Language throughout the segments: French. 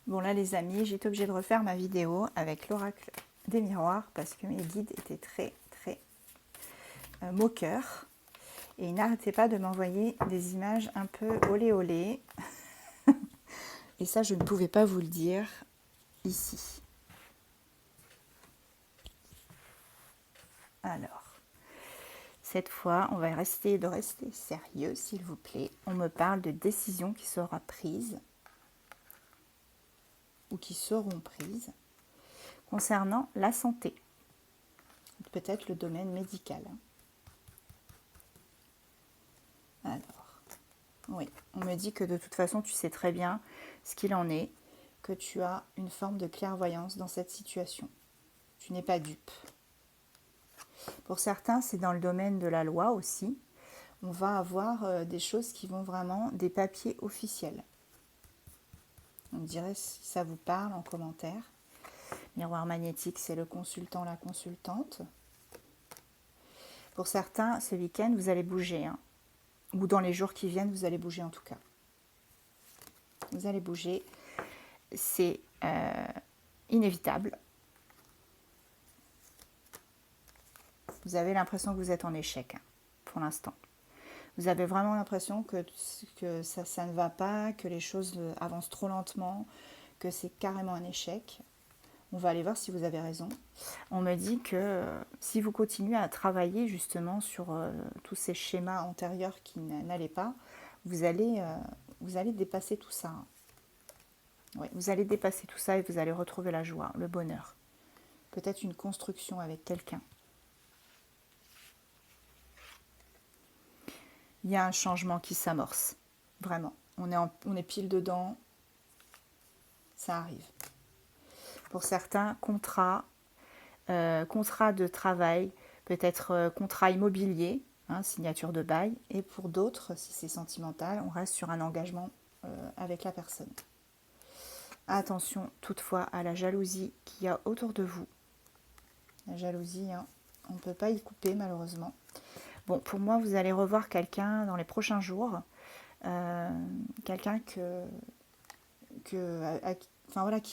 Bon là les amis, j'ai été obligée de refaire ma vidéo avec l'oracle des miroirs parce que mes guides étaient très moqueurs et ils n'arrêtaient pas de m'envoyer des images un peu olé olé. Et ça je ne pouvais pas vous le dire ici. Alors, cette fois on va rester sérieux s'il vous plaît. On me parle de décisions qui seront prises ou qui seront prises concernant la santé, peut-être le domaine médical. Alors, oui, on me dit que de toute façon, tu sais très bien ce qu'il en est, que tu as une forme de clairvoyance dans cette situation. Tu n'es pas dupe. Pour certains, c'est dans le domaine de la loi aussi. On va avoir des choses qui vont vraiment, des papiers officiels. On me dirait si ça vous parle en commentaire. Miroir magnétique, c'est le consultant, la consultante. Pour certains, ce week-end, vous allez bouger, hein. Ou dans les jours qui viennent, vous allez bouger en tout cas. Vous allez bouger, c'est inévitable. Vous avez l'impression que vous êtes en échec, hein, pour l'instant. Vous avez vraiment l'impression que ça ne va pas, que les choses avancent trop lentement, que c'est carrément un échec. On va aller voir si vous avez raison. On me dit que si vous continuez à travailler justement sur tous ces schémas antérieurs qui n'allaient pas, vous allez dépasser tout ça. Oui, vous allez dépasser tout ça et vous allez retrouver la joie, le bonheur. Peut-être une construction avec quelqu'un. Il y a un changement qui s'amorce. Vraiment. On est pile dedans. Ça arrive. Pour certains, contrat de travail, peut-être contrat immobilier, hein, signature de bail. Et pour d'autres, si c'est sentimental, on reste sur un engagement avec la personne. Attention toutefois à la jalousie qu'il y a autour de vous. La jalousie, hein, on ne peut pas y couper malheureusement. Bon, pour moi, vous allez revoir quelqu'un dans les prochains jours. Quelqu'un qui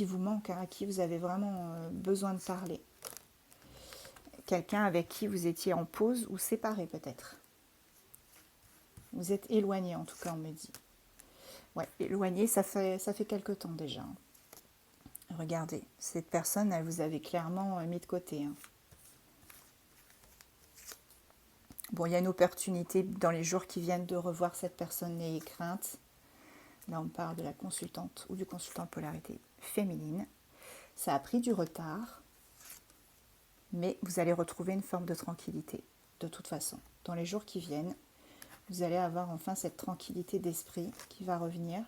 vous manque, à qui vous avez vraiment besoin de parler. Quelqu'un avec qui vous étiez en pause ou séparé peut-être. Vous êtes éloigné en tout cas, on me dit. Ouais, éloigné, ça fait quelque temps déjà. Regardez, cette personne, elle vous avait clairement mis de côté. Hein. Bon, il y a une opportunité dans les jours qui viennent de revoir cette personne, n'ayez crainte. Là, on parle de la consultante ou du consultant de polarité féminine. Ça a pris du retard, mais vous allez retrouver une forme de tranquillité, de toute façon. Dans les jours qui viennent, vous allez avoir enfin cette tranquillité d'esprit qui va revenir.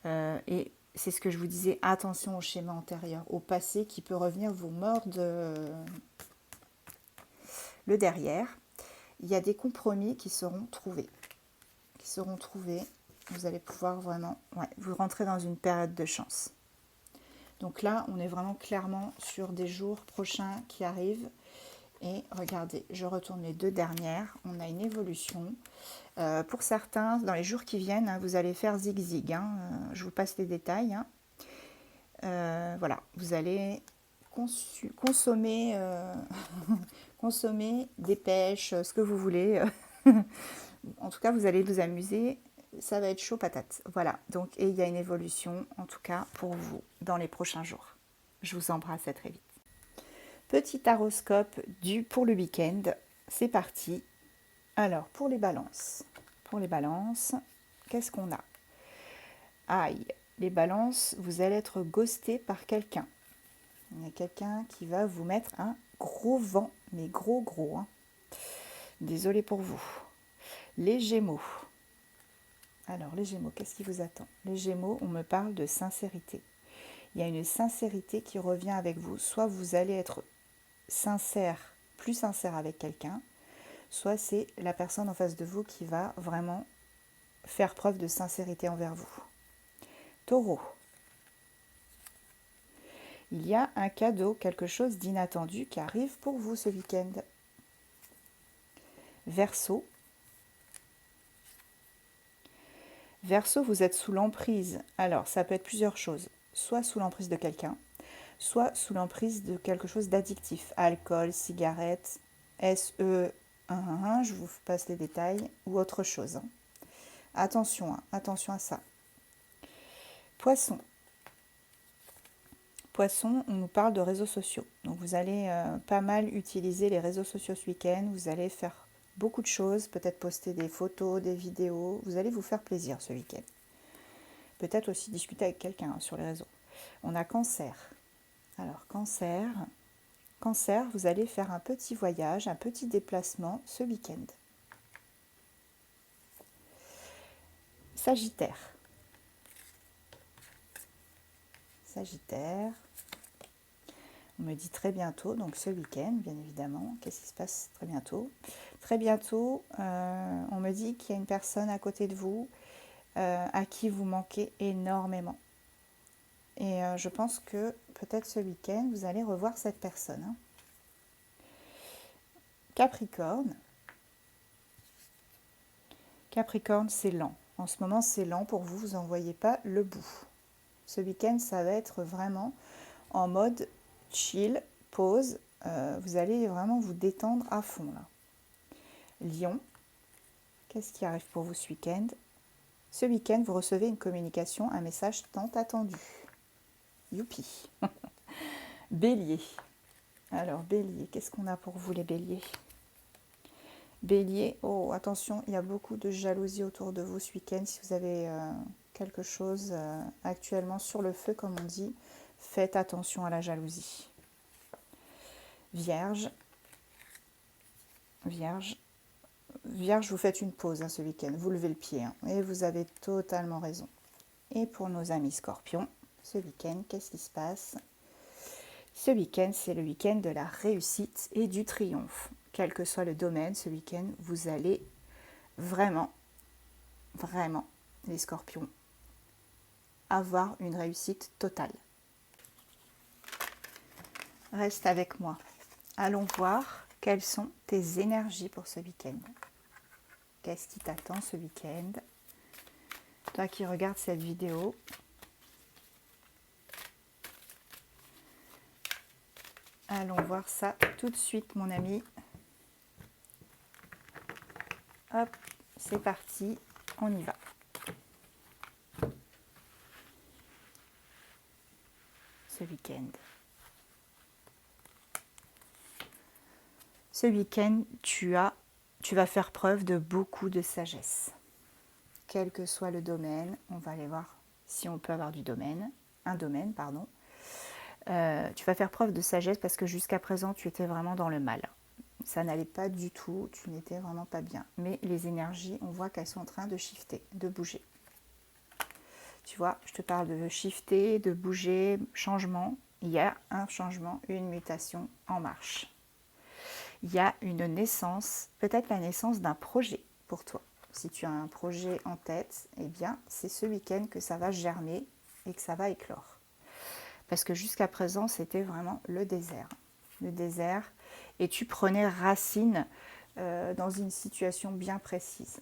Et c'est ce que je vous disais, attention au schéma antérieur, au passé qui peut revenir vous mordre le derrière. Il y a des compromis qui seront trouvés. Vous allez pouvoir vraiment vous rentrer dans une période de chance. Donc là, on est vraiment clairement sur des jours prochains qui arrivent. Et regardez, je retourne les deux dernières. On a une évolution. Pour certains, dans les jours qui viennent, hein, vous allez faire zigzag. Hein, je vous passe les détails. Hein. Voilà, vous allez consommer, consommer des pêches, ce que vous voulez. En tout cas, vous allez vous amuser. Ça va être chaud patate. Voilà, donc, et il y a une évolution, en tout cas, pour vous, dans les prochains jours. Je vous embrasse à très vite. Petit horoscope pour le week-end. C'est parti. Alors, pour les balances. Qu'est-ce qu'on a? Aïe, les balances, vous allez être ghosté par quelqu'un. Il y a quelqu'un qui va vous mettre un gros vent, mais gros, hein. Désolée pour vous. Les Gémeaux. Alors, les Gémeaux, qu'est-ce qui vous attend? Les Gémeaux, on me parle de sincérité. Il y a une sincérité qui revient avec vous. Soit vous allez être sincère, plus sincère avec quelqu'un, soit c'est la personne en face de vous qui va vraiment faire preuve de sincérité envers vous. Taureau. Il y a un cadeau, quelque chose d'inattendu qui arrive pour vous ce week-end. Verseau. Verseau, vous êtes sous l'emprise. Alors, ça peut être plusieurs choses. soit sous l'emprise de quelqu'un, soit sous l'emprise de quelque chose d'addictif, alcool, cigarette, SE, je vous passe les détails, ou autre chose. Attention, attention à ça. Poisson. Poisson, on nous parle de réseaux sociaux. Donc vous allez pas mal utiliser les réseaux sociaux ce week-end. Vous allez faire beaucoup de choses, peut-être poster des photos, des vidéos. Vous allez vous faire plaisir ce week-end. Peut-être aussi discuter avec quelqu'un sur les réseaux. On a Cancer. Alors Cancer, vous allez faire un petit voyage, un petit déplacement ce week-end. Sagittaire. Sagittaire. On me dit très bientôt, donc ce week-end, bien évidemment. Qu'est-ce qui se passe très bientôt? Très bientôt, on me dit qu'il y a une personne à côté de vous à qui vous manquez énormément. Et je pense que peut-être ce week-end, vous allez revoir cette personne. Capricorne. Capricorne, c'est lent. En ce moment, c'est lent pour vous, vous n'en voyez pas le bout. Ce week-end, ça va être vraiment en mode chill, pause. Vous allez vraiment vous détendre à fond là. Lion, qu'est-ce qui arrive pour vous ce week-end? Ce week-end, vous recevez une communication, un message tant attendu. Youpi. Bélier. Alors, Bélier, qu'est-ce qu'on a pour vous les Béliers? Bélier, oh attention, il y a beaucoup de jalousie autour de vous ce week-end. Si vous avez quelque chose actuellement sur le feu, comme on dit, faites attention à la jalousie. Vierge. Vierge, vous faites une pause ce week-end, vous levez le pied et vous avez totalement raison. Et pour nos amis Scorpions, ce week-end, qu'est-ce qui se passe? Ce week-end, c'est le week-end de la réussite et du triomphe. Quel que soit le domaine, ce week-end, vous allez vraiment, les Scorpions, avoir une réussite totale. Reste avec moi. Allons voir quelles sont tes énergies pour ce week-end. Qu'est-ce qui t'attend ce week-end? Toi qui regardes cette vidéo, allons voir ça tout de suite, mon ami. Hop, c'est parti, on y va. Ce week-end. Ce week-end, tu vas faire preuve de beaucoup de sagesse. Quel que soit le domaine, on va aller voir si on peut avoir un domaine. Tu vas faire preuve de sagesse parce que jusqu'à présent, tu étais vraiment dans le mal. Ça n'allait pas du tout, tu n'étais vraiment pas bien. Mais les énergies, on voit qu'elles sont en train de shifter, de bouger. Tu vois, je te parle de shifter, de bouger, changement. Il y a un changement, une mutation en marche. Il y a une naissance, peut-être la naissance d'un projet pour toi. Si tu as un projet en tête, eh bien, c'est ce week-end que ça va germer et que ça va éclore. Parce que jusqu'à présent, c'était vraiment le désert. Le désert, et tu prenais racine dans une situation bien précise.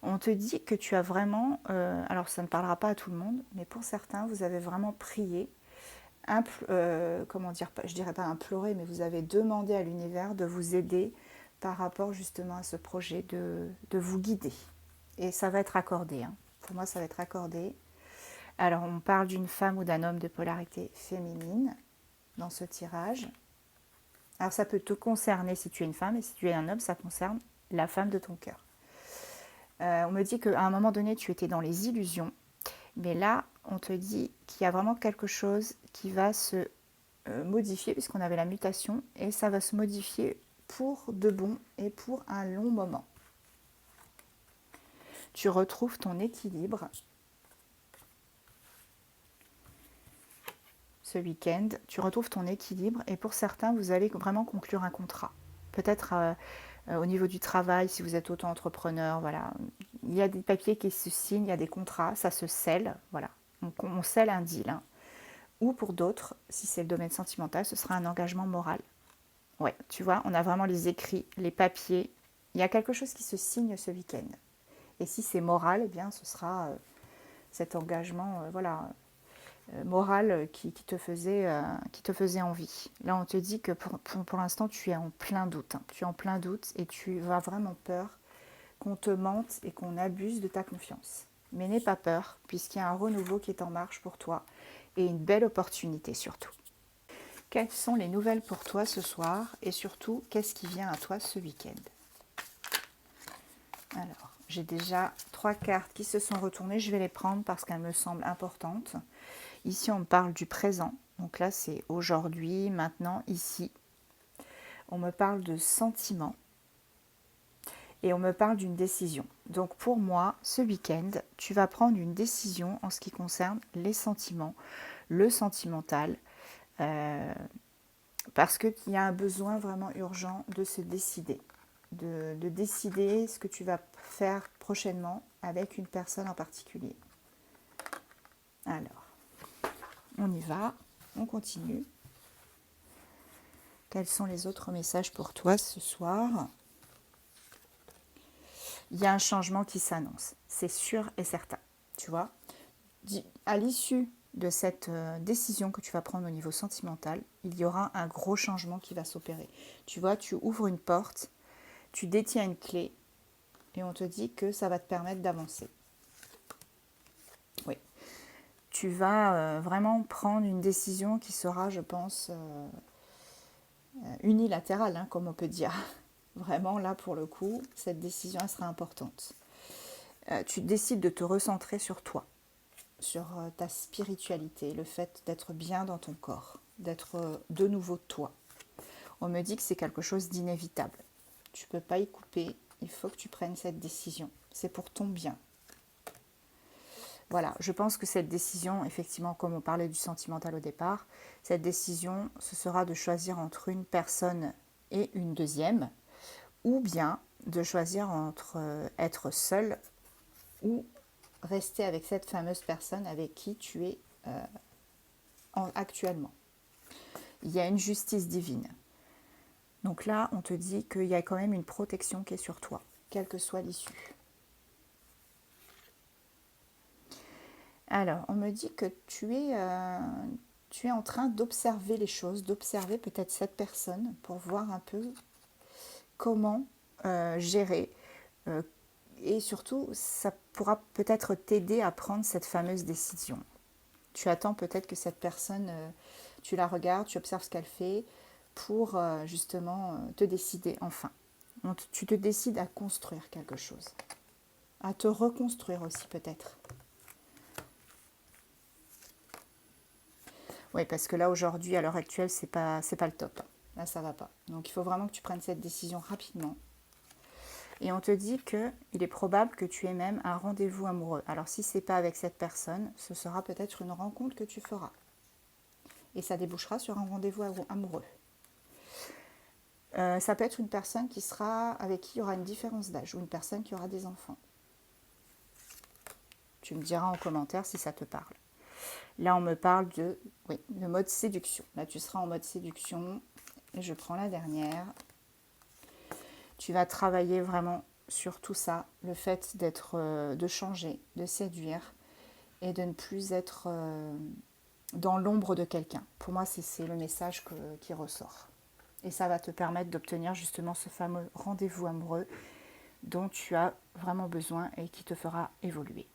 On te dit que tu as vraiment, alors ça ne parlera pas à tout le monde, mais pour certains, vous avez vraiment prié, je dirais pas implorer, mais vous avez demandé à l'univers de vous aider par rapport justement à ce projet, de vous guider. Et ça va être accordé. Pour moi, ça va être accordé. Alors, on parle d'une femme ou d'un homme de polarité féminine dans ce tirage. Alors, ça peut te concerner si tu es une femme, et si tu es un homme, ça concerne la femme de ton cœur. On me dit qu'à un moment donné, tu étais dans les illusions. Mais là, on te dit qu'il y a vraiment quelque chose qui va se modifier, puisqu'on avait la mutation, et ça va se modifier pour de bon et pour un long moment. Tu retrouves ton équilibre. Ce week-end, tu retrouves ton équilibre, et pour certains, vous allez vraiment conclure un contrat. Peut-être au niveau du travail, si vous êtes auto-entrepreneur, voilà. Il y a des papiers qui se signent, il y a des contrats, ça se scelle, voilà. On scelle un deal. Ou pour d'autres, si c'est le domaine sentimental, ce sera un engagement moral. Ouais, tu vois, on a vraiment les écrits, les papiers. Il y a quelque chose qui se signe ce week-end. Et si c'est moral, eh bien, ce sera cet engagement, voilà, moral qui te faisait envie. Là, on te dit que pour l'instant, tu es en plein doute. Hein. Tu es en plein doute et tu as vraiment peur qu'on te mente et qu'on abuse de ta confiance. Mais n'aie pas peur, puisqu'il y a un renouveau qui est en marche pour toi et une belle opportunité surtout. Quelles sont les nouvelles pour toi ce soir et surtout, qu'est-ce qui vient à toi ce week-end? Alors, j'ai déjà 3 cartes qui se sont retournées. Je vais les prendre parce qu'elles me semblent importantes. Ici, on me parle du présent. Donc là, c'est aujourd'hui, maintenant, ici. On me parle de sentiments. Et on me parle d'une décision. Donc pour moi, ce week-end, tu vas prendre une décision en ce qui concerne les sentiments, le sentimental, parce qu'il y a un besoin vraiment urgent de se décider, de décider ce que tu vas faire prochainement avec une personne en particulier. Alors, on y va, on continue. Quels sont les autres messages pour toi ce soir? Il y a un changement qui s'annonce, c'est sûr et certain, tu vois. À l'issue de cette décision que tu vas prendre au niveau sentimental, il y aura un gros changement qui va s'opérer. Tu vois, tu ouvres une porte, tu détiens une clé et on te dit que ça va te permettre d'avancer. Oui. Tu vas vraiment prendre une décision qui sera, je pense, unilatérale, hein, comme on peut dire. Vraiment, là, pour le coup, cette décision, elle sera importante. Tu décides de te recentrer sur toi, sur ta spiritualité, le fait d'être bien dans ton corps, d'être de nouveau toi. On me dit que c'est quelque chose d'inévitable. Tu ne peux pas y couper, il faut que tu prennes cette décision. C'est pour ton bien. Voilà, je pense que cette décision, effectivement, comme on parlait du sentimental au départ, cette décision, ce sera de choisir entre une personne et une deuxième, ou bien de choisir entre être seul ou rester avec cette fameuse personne avec qui tu es actuellement. Il y a une justice divine. Donc là, on te dit qu'il y a quand même une protection qui est sur toi, quelle que soit l'issue. Alors, on me dit que tu es en train d'observer les choses, d'observer peut-être cette personne pour voir un peu comment gérer. Et surtout, ça pourra peut-être t'aider à prendre cette fameuse décision. Tu attends peut-être que cette personne, tu la regardes, tu observes ce qu'elle fait pour justement te décider enfin. Donc, tu te décides à construire quelque chose, à te reconstruire aussi peut-être. Oui, parce que là aujourd'hui, à l'heure actuelle, c'est pas le top. Là, ça va pas. Donc, il faut vraiment que tu prennes cette décision rapidement. Et on te dit qu'il est probable que tu aies même un rendez-vous amoureux. Alors, si c'est pas avec cette personne, ce sera peut-être une rencontre que tu feras. Et ça débouchera sur un rendez-vous amoureux. Ça peut être une personne avec qui il y aura une différence d'âge ou une personne qui aura des enfants. Tu me diras en commentaire si ça te parle. Là, on me parle de mode séduction. Là, tu seras en mode séduction. Et je prends la dernière. Tu vas travailler vraiment sur tout ça, le fait de changer, de séduire et de ne plus être dans l'ombre de quelqu'un. Pour moi, c'est le message qui ressort. Et ça va te permettre d'obtenir justement ce fameux rendez-vous amoureux dont tu as vraiment besoin et qui te fera évoluer.